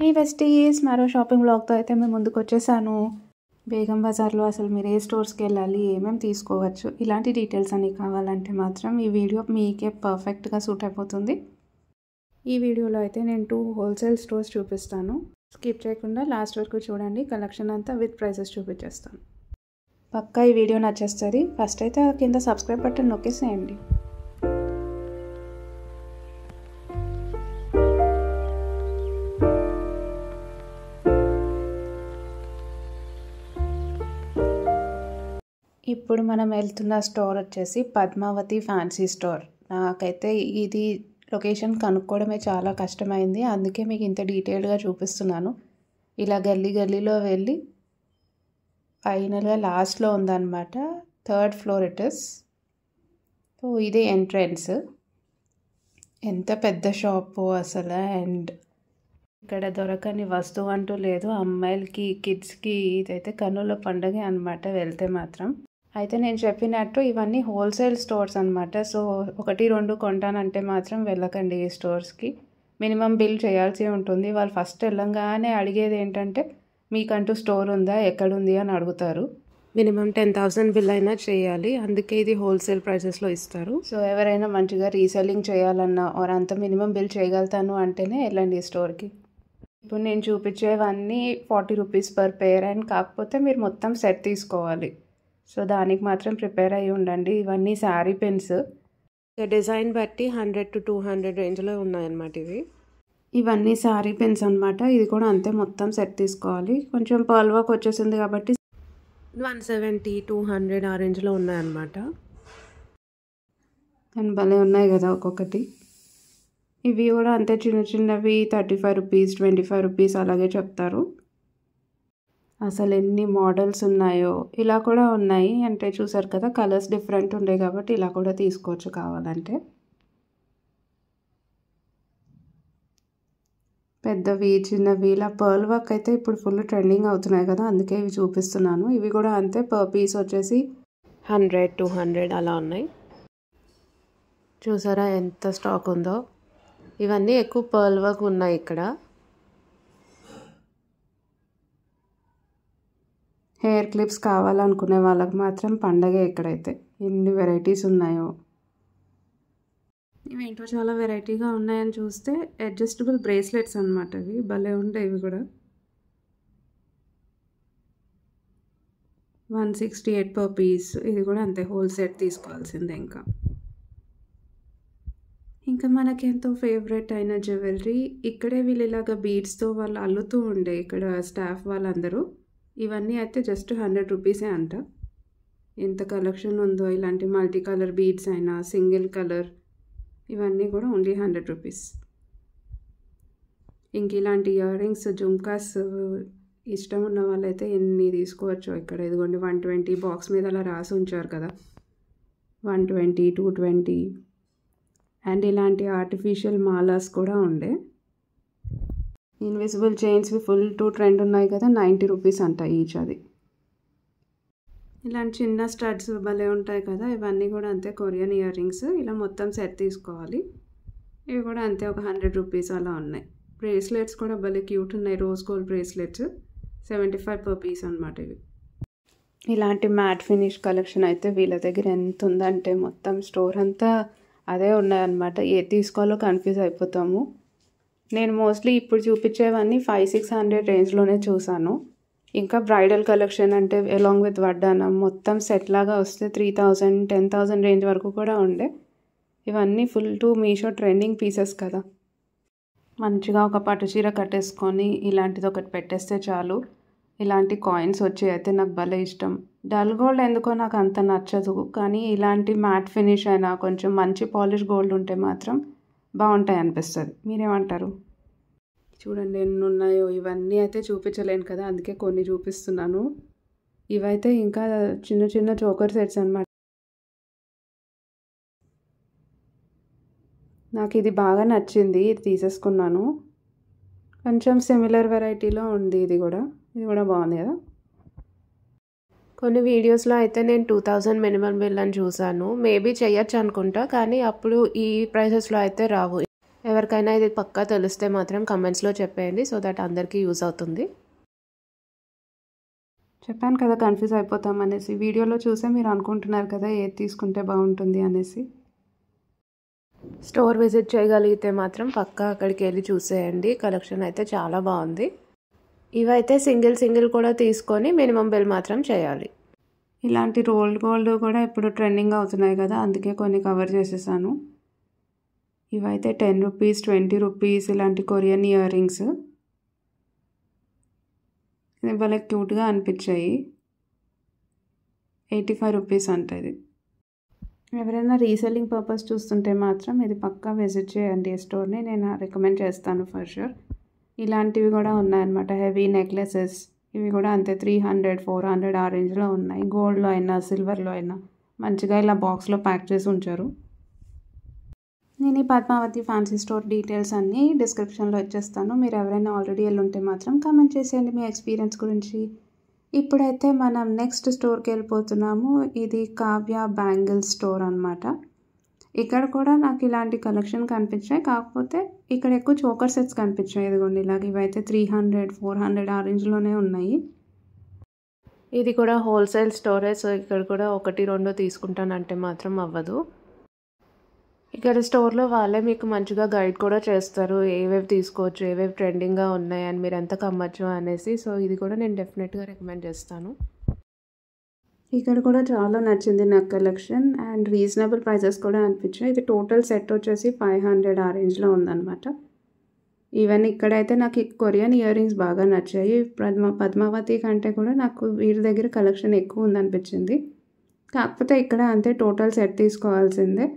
హే besties, మరో shopping బ్లాగ్తో అయితే మేము ముందుకు వచ్చేసాను. బేగం బజార్లో అసలు మీరు ఏ స్టోర్స్కి వెళ్ళాలి, ఏమేమి తీసుకోవచ్చు, ఇలాంటి డీటెయిల్స్ అన్నీ కావాలంటే మాత్రం ఈ వీడియో మీకే పర్ఫెక్ట్గా సూట్ అయిపోతుంది. ఈ వీడియోలో అయితే నేను 2 హోల్సేల్ స్టోర్స్ చూపిస్తాను. స్కిప్ చేయకుండా లాస్ట్ వరకు చూడండి. కలెక్షన్ అంతా విత్ ప్రైసెస్ చూపించేస్తాను. పక్కా ఈ వీడియో నచ్చేస్తుంది. ఫస్ట్ అయితే కింద సబ్స్క్రైబ్ బటన్ నొక్కేసేయండి. ఇప్పుడు మనం వెళ్తున్న స్టోర్ వచ్చేసి పద్మావతి ఫ్యాన్సీ స్టోర్. నాకైతే ఇది లొకేషన్ కనుక్కోవడమే చాలా కష్టమైంది, అందుకే మీకు ఇంత డీటెయిల్డ్గా చూపిస్తున్నాను. ఇలా గల్లీలో వెళ్ళి ఫైనల్గా లాస్ట్లో ఉందన్నమాట. 3rd floor it is. So ఇదే ఎంట్రన్స్. ఎంత పెద్ద షాపు అసలు. అండ్ ఇక్కడ దొరకని వస్తువు అంటూ లేదు. అమ్మాయిలకి, కిడ్స్కి ఇదైతే కన్నుల పండుగ అనమాట వెళ్తే మాత్రం. అయితే నేను చెప్పినట్టు ఇవన్నీ హోల్సేల్ స్టోర్స్ అనమాట. సో 1-2 కొంటానంటే మాత్రం వెళ్ళకండి ఈ స్టోర్స్కి. మినిమం బిల్ చేయాల్సి ఉంటుంది. వాళ్ళు ఫస్ట్ వెళ్ళంగానే అడిగేది ఏంటంటే మీకంటూ స్టోర్ ఉందా, ఎక్కడుంది అని అడుగుతారు. మినిమం 10,000 బిల్ అయినా చేయాలి. అందుకే ఇది హోల్సేల్ ప్రైసెస్లో ఇస్తారు. సో ఎవరైనా మంచిగా రీసెల్లింగ్ చేయాలన్నా అంత మినిమం బిల్ చేయగలుగుతాను అంటేనే వెళ్ళండి ఈ స్టోర్కి. ఇప్పుడు నేను చూపించేవన్నీ 40 రూపీస్ పర్ పేర్. అండ్ కాకపోతే మీరు మొత్తం సెట్ తీసుకోవాలి. సో దానికి మాత్రం ప్రిపేర్ అయ్యి ఉండండి. ఇవన్నీ శారీ పెన్స్. డిజైన్ బట్టి 100 to 200 రేంజ్లో ఉన్నాయన్నమాట ఇవన్నీ శారీ పెన్స్ అనమాట. ఇది కూడా అంతే, మొత్తం సెట్ తీసుకోవాలి. కొంచెం పర్ల్ వర్క్ వచ్చేసింది కాబట్టి 170-200 ఆ రేంజ్లో ఉన్నాయన్నమాట. అండ్ భలే ఉన్నాయి కదా ఒక్కొక్కటి. ఇవి కూడా అంతే, చిన్నవి 35 రూపీస్, 25 రూపీస్ అలాగే చెప్తారు. అసలు ఎన్ని మోడల్స్ ఉన్నాయో. ఇలా కూడా ఉన్నాయి, అంటే చూసారు కదా కలర్స్ డిఫరెంట్ ఉండే కాబట్టి ఇలా కూడా తీసుకోవచ్చు కావాలంటే. పెద్దవి, చిన్నవి, ఇలా పర్ల్ వర్క్ అయితే ఇప్పుడు ఫుల్ ట్రెండింగ్ అవుతున్నాయి కదా, అందుకే ఇవి చూపిస్తున్నాను. ఇవి కూడా అంతే, పర్ పీస్ వచ్చేసి 100-200 అలా ఉన్నాయి. చూసారా ఎంత స్టాక్ ఉందో. ఇవన్నీ ఎక్కువ పర్ల్ వర్క్ ఉన్నాయి ఇక్కడ. హెయిర్ క్లిప్స్ కావాలనుకునే వాళ్ళకి మాత్రం పండగే ఇక్కడైతే. ఎన్ని వెరైటీస్ ఉన్నాయో. ఇవేంటో చాలా వెరైటీగా ఉన్నాయని చూస్తే అడ్జస్టబుల్ బ్రేస్లెట్స్ అనమాట. ఇవి భలే ఉంటాయి. ఇవి కూడా 168 పర్ పీస్. ఇది కూడా అంతే, హోల్ సెట్ తీసుకోవాల్సిందే. ఇంకా మనకి ఎంతో ఫేవరెట్ అయిన జ్యువెలరీ ఇక్కడే వీళ్ళు ఇలాగ బీడ్స్తో వాళ్ళు అల్లుతూ ఉండే ఇక్కడ స్టాఫ్ వాళ్ళందరూ. ఇవన్నీ అయితే జస్ట్ 100 రూపీసే అంట. ఎంత కలెక్షన్ ఉందో. ఇలాంటి మల్టీ కలర్ బీడ్స్ అయినా, సింగిల్ కలర్, ఇవన్నీ కూడా ఓన్లీ 100 రూపీస్. ఇంక ఇలాంటి ఇయర్ రింగ్స్, జుమ్కాస్ ఇష్టం ఉన్న వాళ్ళైతే ఎన్ని తీసుకోవచ్చు ఇక్కడ. ఇదిగోండి 120 బాక్స్ మీద అలా రాసి ఉంచారు కదా, 120, 220. అండ్ ఇలాంటి ఆర్టిఫిషియల్ మాలాస్ కూడా ఉండే. ఇన్విజిబుల్ చైన్స్వి ఫుల్ ట్రెండ్ ఉన్నాయి కదా, 90 రూపీస్ అంట ఈచ్. అది ఇలాంటి చిన్న స్టడ్స్ భలే ఉంటాయి కదా, ఇవన్నీ కూడా అంతే, కొరియన్ ఇయర్ రింగ్స్. ఇలా మొత్తం సెట్ తీసుకోవాలి. ఇవి కూడా అంతే, ఒక 100 రూపీస్ అలా ఉన్నాయి. బ్రేస్లెట్స్ కూడా భలే క్యూట్ ఉన్నాయి, rose gold bracelets. 75 per piece అనమాట ఇవి. ఇలాంటి మ్యాట్ ఫినిష్ కలెక్షన్ అయితే వీళ్ళ దగ్గర ఎంత ఉందంటే మొత్తం స్టోర్ అంతా అదే ఉన్నాయన్నమాట. ఏది తీసుకోవాలో కన్ఫ్యూజ్ అయిపోతాము. నేను మోస్ట్లీ ఇప్పుడు చూపించేవన్నీ 500-600 రేంజ్లోనే చూసాను. ఇంకా బ్రైడల్ కలెక్షన్ అంటే అలాంగ్ విత్ వడ్డానం మొత్తం సెట్ లాగా వస్తే 3,000-10,000 రేంజ్ వరకు కూడా ఉండే. ఇవన్నీ ఫుల్ మీషో ట్రెండింగ్ పీసెస్ కదా. మంచిగా ఒక పట్టు చీర కట్టేసుకొని ఇలాంటిది ఒకటి పెట్టేస్తే చాలు. ఇలాంటి కాయిన్స్ వచ్చి అయితే నాకు భలే ఇష్టం. డల్ గోల్డ్ ఎందుకో నాకు అంత నచ్చదు, కానీ ఇలాంటి మ్యాట్ ఫినిష్ అయినా కొంచెం మంచి పాలిష్ గోల్డ్ ఉంటే మాత్రం బాగుంటాయి అనిపిస్తుంది. మీరేమంటారు? చూడండి ఎన్ని ఉన్నాయో. ఇవన్నీ అయితే చూపించలేను కదా, అందుకే కొన్ని చూపిస్తున్నాను. ఇవైతే ఇంకా చిన్న చోకర్ సెట్స్ అనమాట. నాకు ఇది బాగా నచ్చింది, ఇది తీసేసుకున్నాను. కొంచెం సిమిలర్ వెరైటీలో ఉంది ఇది కూడా బాగుంది కదా. కొన్ని వీడియోస్లో అయితే నేను 2000 మినిమం బిల్ అని చూసాను. మేబీ చెయ్యొచ్చు అనుకుంటా, కానీ అప్పుడు ఈ ప్రైసెస్లో అయితే రావు. ఎవరికైనా ఇది పక్కా తెలిస్తే మాత్రం కమెంట్స్లో చెప్పేయండి, సో దట్ అందరికీ యూజ్ అవుతుంది. చెప్పాను కదా కన్ఫ్యూజ్ అయిపోతాం అనేసి. వీడియోలో చూసే మీరు అనుకుంటున్నారు కదా ఏది తీసుకుంటే బాగుంటుంది అనేసి. స్టోర్ విజిట్ చేయగలిగితే మాత్రం పక్కా అక్కడికి వెళ్ళి చూసేయండి. కలెక్షన్ అయితే చాలా బాగుంది. ఇవైతే సింగిల్ కూడా తీసుకొని మినిమం బిల్ మాత్రం చేయాలి. ఇలాంటి రోల్డ్ గోల్డ్ కూడా ఇప్పుడు ట్రెండింగ్ అవుతున్నాయి కదా, అందుకే కొన్ని కవర్ చేసేసాను. ఇవైతే 10 రూపీస్ 20 రూపీస్ ఇలాంటి కొరియన్ ఇయర్ రింగ్స్. ఇది భలే క్యూట్గా అనిపించాయి. 85 రూపీస్ అంటే ఇది. ఎవరైనా రీసెల్లింగ్ పర్పస్ చూస్తుంటే మాత్రం ఇది పక్కా విజిట్ చేయండి ఈ స్టోర్ని, నేను రికమెండ్ చేస్తాను ఫర్ షూర్. ఇలాంటివి కూడా ఉన్నాయన్నమాట, హెవీ నెక్లెసెస్. ఇవి కూడా అంతే 300 400 ఆ రేంజ్లో ఉన్నాయి. గోల్డ్లో అయినా సిల్వర్లో అయినా మంచిగా ఇలా బాక్స్లో ప్యాక్ చేసి ఉంచారు. నేను ఈ పద్మావతి ఫ్యాన్సీ స్టోర్ డీటెయిల్స్ అన్నీ డిస్క్రిప్షన్లో ఇచ్చేస్తాను. మీరు ఎవరైనా ఆల్రెడీ వెళ్ళి ఉంటే మాత్రం కామెంట్ చేసేయండి మీ ఎక్స్పీరియన్స్ గురించి. ఇప్పుడైతే మనం నెక్స్ట్ స్టోర్కి వెళ్ళిపోతున్నాము. ఇది కావ్య బ్యాంగిల్ స్టోర్ అనమాట. ఇక్కడ కూడా నాకు ఇలాంటి కలెక్షన్ కనిపించాయి, కాకపోతే ఇక్కడ ఎక్కువ చోకర్ సెట్స్ కనిపించాయి. ఇదిగోండి ఇలాగ ఇవైతే 300 400 ఆ రేంజ్లోనే ఉన్నాయి. ఇది కూడా హోల్సేల్ స్టోరే, సో ఇక్కడ కూడా 1 2 తీసుకుంటానంటే మాత్రం అవ్వదు. ఇక్కడ స్టోర్లో వాళ్ళే మీకు మంచిగా గైడ్ కూడా చేస్తారు, ఏవేవి తీసుకోవచ్చు, ఏవేవి ట్రెండింగ్గా ఉన్నాయి అని, మీరు ఎంత కమ్మచ్చు అనేసి. సో ఇది కూడా నేను డెఫినెట్గా రికమెండ్ చేస్తాను. ఇక్కడ కూడా చాలా నచ్చింది నాకు కలెక్షన్, అండ్ రీజనబుల్ ప్రైజెస్ కూడా అనిపించాయి. ఇది టోటల్ సెట్ వచ్చేసి 500 ఆ రేంజ్లో ఉందన్నమాట. ఈవెన్ ఇక్కడైతే నాకు కొరియన్ ఇయర్ రింగ్స్ బాగా నచ్చాయి. పద్మావతి కంటే కూడా నాకు వీరి దగ్గర కలెక్షన్ ఎక్కువ ఉందనిపించింది. కాకపోతే ఇక్కడ అంతే టోటల్ సెట్ తీసుకోవాల్సిందే.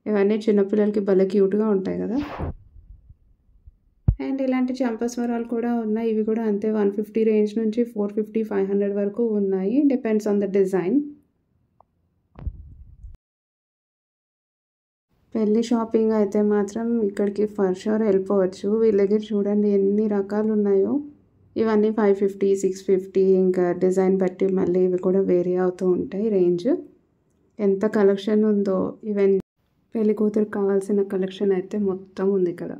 ఇవన్నీ చిన్నపిల్లలకి భలే క్యూట్గా ఉంటాయి కదా. అండ్ ఇలాంటి చంపస్వరాలు కూడా ఉన్నాయి. ఇవి కూడా అంతే 150 రేంజ్ నుంచి 450 500 వరకు ఉన్నాయి, డిపెండ్స్ ఆన్ ద డిజైన్. పెళ్ళి షాపింగ్ అయితే మాత్రం ఇక్కడికి ఫర్ షూర్ వెళ్ళిపోవచ్చు. వీళ్ళ దగ్గర చూడండి ఎన్ని రకాలు ఉన్నాయో. ఇవన్నీ 550 650, ఇంకా డిజైన్ బట్టి మళ్ళీ ఇవి కూడా వేరీ అవుతూ ఉంటాయి రేంజ్. ఎంత కలెక్షన్ ఉందో. ఈవెన్ పెళ్లి కూతురికి కావాల్సిన కలెక్షన్ అయితే మొత్తం ఉంది ఇక్కడ.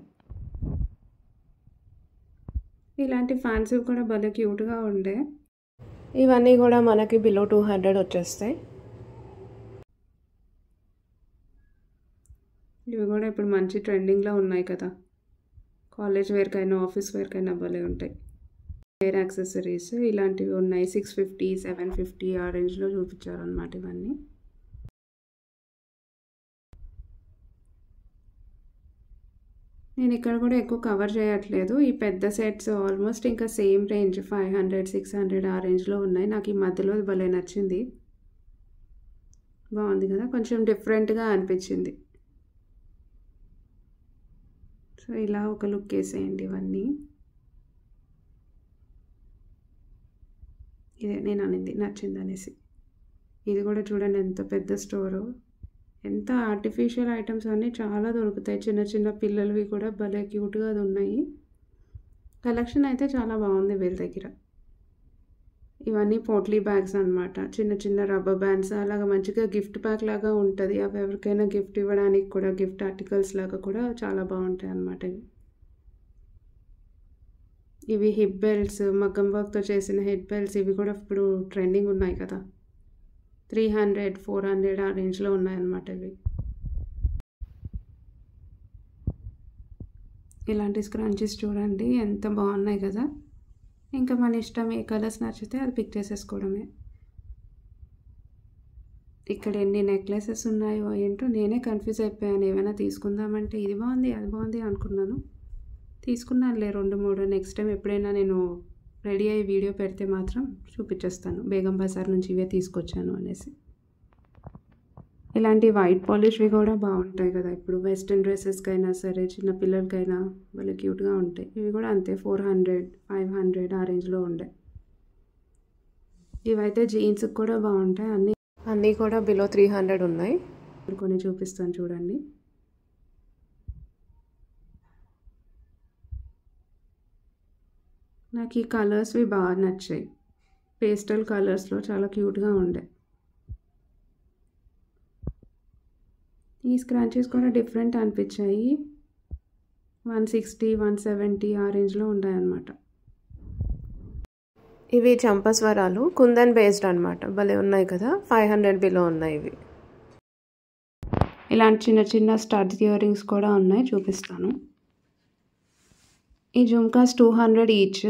ఇలాంటి ఫ్యాన్సీ కూడా భలే క్యూట్గా ఉండే. ఇవన్నీ కూడా మనకి బిలో 200 వచ్చేస్తాయి. ఇవి కూడా ఇప్పుడు మంచి ట్రెండింగ్లో ఉన్నాయి కదా, కాలేజ్ వేర్కైనా ఆఫీస్ వేర్కైనా భలే ఉంటాయి. హెయిర్ యాక్సెసరీస్ ఇలాంటివి ఉన్నాయి. 650 750 ఆ రేంజ్లో చూపించారు అన్నమాట ఇవన్నీ. నేను ఇక్కడ కూడా ఎక్కువ కవర్ చేయట్లేదు. ఈ పెద్ద సెట్స్ ఆల్మోస్ట్ ఇంకా సేమ్ రేంజ్ 500 600 ఆ రేంజ్లో ఉన్నాయి. నాకు ఈ మధ్యలో భలే నచ్చింది, బాగుంది కదా, కొంచెం డిఫరెంట్గా అనిపించింది. సో ఇలా ఒక లుక్ వేసేయండి ఇవన్నీ. ఇదే నేను అనింది నచ్చింది అనేసి. ఇది కూడా చూడండి ఎంత పెద్ద స్టోరు, ఎంత ఆర్టిఫిషియల్ ఐటమ్స్ అన్నీ చాలా దొరుకుతాయి. చిన్న చిన్న పిల్లలవి కూడా భలే క్యూట్గా అది ఉన్నాయి. కలెక్షన్ అయితే చాలా బాగుంది వీళ్ళ దగ్గర. ఇవన్నీ పోట్లీ బ్యాగ్స్ అనమాట, చిన్న చిన్న రబ్బర్ బ్యాండ్స్ అలాగా మంచిగా గిఫ్ట్ ప్యాక్ లాగా ఉంటుంది. అవి ఎవరికైనా గిఫ్ట్ ఇవ్వడానికి కూడా గిఫ్ట్ ఆర్టికల్స్ లాగా కూడా చాలా బాగుంటాయి అన్నమాట. ఇవి హిప్ బెల్ట్స్, మగ్గం వర్క్తో చేసిన హెడ్ బెల్ట్స్. ఇవి కూడా ఇప్పుడు ట్రెండింగ్ ఉన్నాయి కదా, 300 400 ఆ రేంజ్లో ఉన్నాయన్నమాట ఇవి. ఇలాంటి స్క్రంచీస్ చూడండి ఎంత బాగున్నాయి కదా. ఇంకా మన ఇష్టం, ఏ కలర్స్ నచ్చితే అది పిక్ చేసేసుకోవడమే. ఇక్కడ ఎన్ని నెక్లెసెస్ ఉన్నాయో ఏంటో నేనే కన్ఫ్యూజ్ అయిపోయాను. ఏమైనా తీసుకుందామంటే ఇది బాగుంది అది బాగుంది అనుకున్నాను, తీసుకున్నానులే 2 3. నెక్స్ట్ టైం ఎప్పుడైనా నేను రెడీ అయ్యి వీడియో పెడితే మాత్రం చూపించేస్తాను, బేగం బజార్ నుంచి ఇవే తీసుకొచ్చాను అనేసి. ఇలాంటి వైట్ పాలిష్వి కూడా బాగుంటాయి కదా, ఇప్పుడు వెస్ట్రన్ డ్రెస్సెస్కైనా సరే చిన్నపిల్లలకైనా భలే క్యూట్గా ఉంటాయి. ఇవి కూడా అంతే 400 500 ఆ రేంజ్లో ఉండే. ఇవైతే జీన్స్కి కూడా బాగుంటాయి. అన్నీ కూడా బిలో 300 ఉన్నాయి. కొన్ని చూపిస్తాను చూడండి. నాకు ఈ కలర్స్వి బాగా నచ్చాయి, పేస్టల్ కలర్స్లో చాలా క్యూట్గా ఉండే. ఈ స్క్రాచెస్ కూడా డిఫరెంట్ అనిపించాయి. 160, 170 ఆ రేంజ్లో ఉంటాయన్నమాట. ఇవి చంపస్వరాలు కుందన్ బేస్డ్ అనమాట. భలే ఉన్నాయి కదా, 500 బిలో ఉన్నాయి ఇవి. ఇలాంటి చిన్న చిన్న స్టడ్ ఇయర్ రింగ్స్ కూడా ఉన్నాయి, చూపిస్తాను. ఈ జుమ్కాస్ 200 ఈచ్.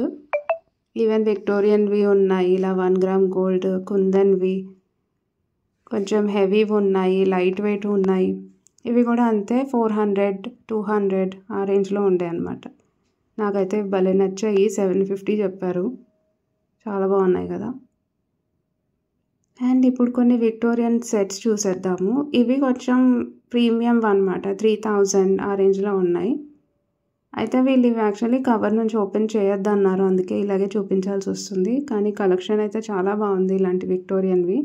ఈవెన్ విక్టోరియన్వి ఉన్నాయి, ఇలా 1 గ్రామ్ గోల్డ్ కుందన్వి, కొంచెం హెవీవి ఉన్నాయి, లైట్ వెయిట్ ఉన్నాయి. ఇవి కూడా అంతే 400, 200 ఆ రేంజ్లో ఉండే అనమాట. నాకైతే భలే నచ్చాయి. 750 చెప్పారు. చాలా బాగున్నాయి కదా. అండ్ ఇప్పుడు కొన్ని విక్టోరియన్ సెట్స్ చూసేద్దాము. ఇవి కొంచెం ప్రీమియం అనమాట, 3000 ఆ రేంజ్లో ఉన్నాయి. అయితే వీళ్ళు ఇవి యాక్చువల్లీ కవర్ నుంచి ఓపెన్ చేయొద్దు అన్నారు, అందుకే ఇలాగే చూపించాల్సి వస్తుంది. కానీ కలెక్షన్ అయితే చాలా బాగుంది ఇలాంటి విక్టోరియన్వి.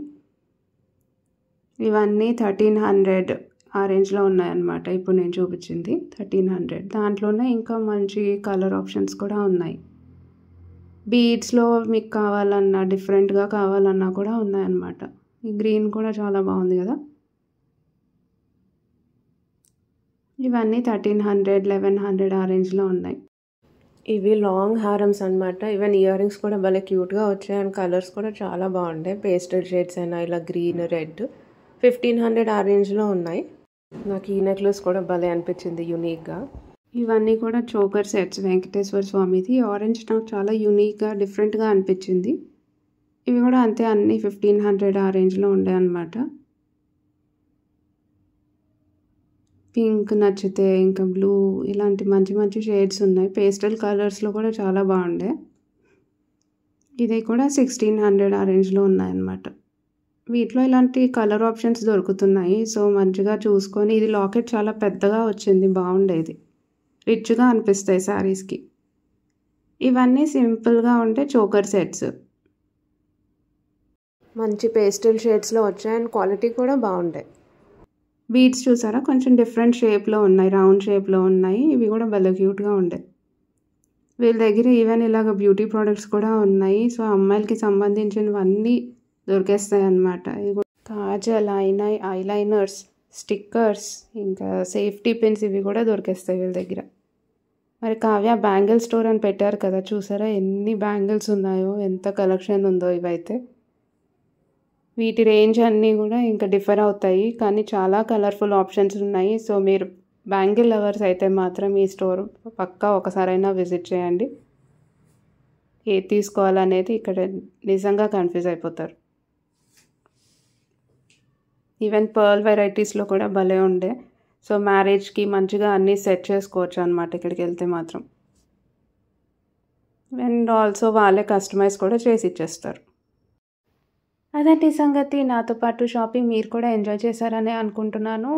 ఇవన్నీ 1300 ఆ రేంజ్లో ఉన్నాయన్నమాట. ఇప్పుడు నేను చూపించింది 1300. దాంట్లోనే ఇంకా మంచి కలర్ ఆప్షన్స్ కూడా ఉన్నాయి. బీడ్స్లో మీకు కావాలన్నా, డిఫరెంట్గా కావాలన్నా కూడా ఉన్నాయన్నమాట. ఈ గ్రీన్ కూడా చాలా బాగుంది కదా. ఇవన్నీ 1300, 1100 ఆ రేంజ్లో ఉన్నాయి. ఇవి లాంగ్ హారమ్స్ అనమాట. ఈవెన్ ఇయర్ రింగ్స్ కూడా భలే క్యూట్గా వచ్చాయి. అండ్ కలర్స్ కూడా చాలా బాగుంటాయి. పేస్టల్ షేడ్స్ అయినా ఇలా గ్రీన్, రెడ్. 1500 ఆ రేంజ్లో ఉన్నాయి. నాకు ఈ నెక్లెస్ కూడా భలే అనిపించింది యూనిక్గా. ఇవన్నీ కూడా చోకర్ సెట్స్ వెంకటేశ్వర స్వామిది. ఆరెంజ్ నాకు చాలా యూనిక్గా డిఫరెంట్గా అనిపించింది. ఇవి కూడా అంతే, అన్నీ 1500 ఆ రేంజ్లో ఉండే అనమాట. పింక్ నచ్చితే ఇంకా బ్లూ, ఇలాంటి మంచి మంచి షేడ్స్ ఉన్నాయి. పేస్టల్ కలర్స్లో కూడా చాలా బాగుండే. ఇది కూడా 1600 ఆ రేంజ్లో ఉన్నాయన్నమాట. వీటిలో ఇలాంటి కలర్ ఆప్షన్స్ దొరుకుతున్నాయి. సో మంచిగా చూసుకొని, ఇది లాకెట్ చాలా పెద్దగా వచ్చింది, బాగుండేది, రిచ్గా అనిపిస్తాయి శారీస్కి. ఇవన్నీ సింపుల్గా ఉంటే చోకర్ సెట్స్, మంచి పేస్టల్ షేడ్స్లో వచ్చాయి. అండ్ క్వాలిటీ కూడా బాగుంటాయి. బీడ్స్ చూసారా, కొంచెం డిఫరెంట్ షేప్లో ఉన్నాయి, రౌండ్ షేప్లో ఉన్నాయి. ఇవి కూడా భలే క్యూట్గా ఉండే. వీళ్ళ దగ్గర ఈవెన్ ఇలాగ బ్యూటీ ప్రోడక్ట్స్ కూడా ఉన్నాయి. సో అమ్మాయిలకి సంబంధించినవన్నీ దొరికేస్తాయి అన్నమాట. కాజల్, ఐలైనర్స్, స్టిక్కర్స్, ఇంకా సేఫ్టీ పిన్స్, ఇవి కూడా దొరికేస్తాయి వీళ్ళ దగ్గర. మరి కావ్య బ్యాంగిల్ స్టోర్ అని పెట్టారు కదా, చూసారా ఎన్ని బ్యాంగిల్స్ ఉన్నాయో, ఎంత కలెక్షన్ ఉందో. ఇవైతే వీటి రేంజ్ అన్నీ కూడా ఇంకా డిఫర్ అవుతాయి, కానీ చాలా కలర్ఫుల్ ఆప్షన్స్ ఉన్నాయి. సో మీరు బ్యాంగిల్ లవర్స్ అయితే మాత్రం ఈ స్టోర్ పక్కా ఒకసారైనా విజిట్ చేయండి. ఏది తీసుకోవాలనేది ఇక్కడ నిజంగా కన్ఫ్యూజ్ అయిపోతారు. ఈవెన్ పర్ల్ వెరైటీస్లో కూడా భలే ఉండే. సో మ్యారేజ్కి మంచిగా అన్నీ సెట్ చేసుకోవచ్చు అనమాట ఇక్కడికి వెళ్తే మాత్రం. అండ్ ఆల్సో వాళ్ళే కస్టమైజ్ కూడా చేసి ఇచ్చేస్తారు. అదండి సంగతి. నాతో పాటు షాపింగ్ మీరు కూడా ఎంజాయ్ చేశారని అనుకుంటున్నాను.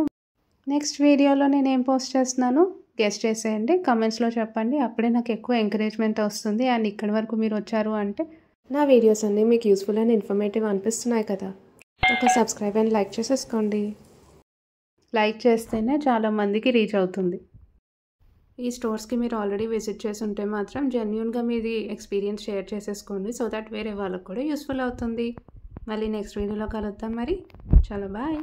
నెక్స్ట్ వీడియోలో నేను ఏం పోస్ట్ చేస్తున్నాను గెస్ట్ చేసేయండి, కమెంట్స్లో చెప్పండి. అప్పుడే నాకు ఎక్కువ ఎంకరేజ్మెంట్ వస్తుంది. అండ్ ఇక్కడి వరకు మీరు వచ్చారు అంటే నా వీడియోస్ అన్నీ మీకు యూస్ఫుల్ అండ్ ఇన్ఫర్మేటివ్ అనిపిస్తున్నాయి కదా. ఒక సబ్స్క్రైబ్ అండ్ లైక్ చేసేసుకోండి. లైక్ చేస్తేనే చాలామందికి రీచ్ అవుతుంది. ఈ స్టోర్స్కి మీరు ఆల్రెడీ విజిట్ చేసి ఉంటే మాత్రం జెన్యూన్గా మీది ఎక్స్పీరియన్స్ షేర్ చేసేసుకోండి. సో దట్ వేరే వాళ్ళకు కూడా యూస్ఫుల్ అవుతుంది. మళ్ళీ నెక్స్ట్ వీడియోలో కలుద్దాం మరి. చాలా బాయ్.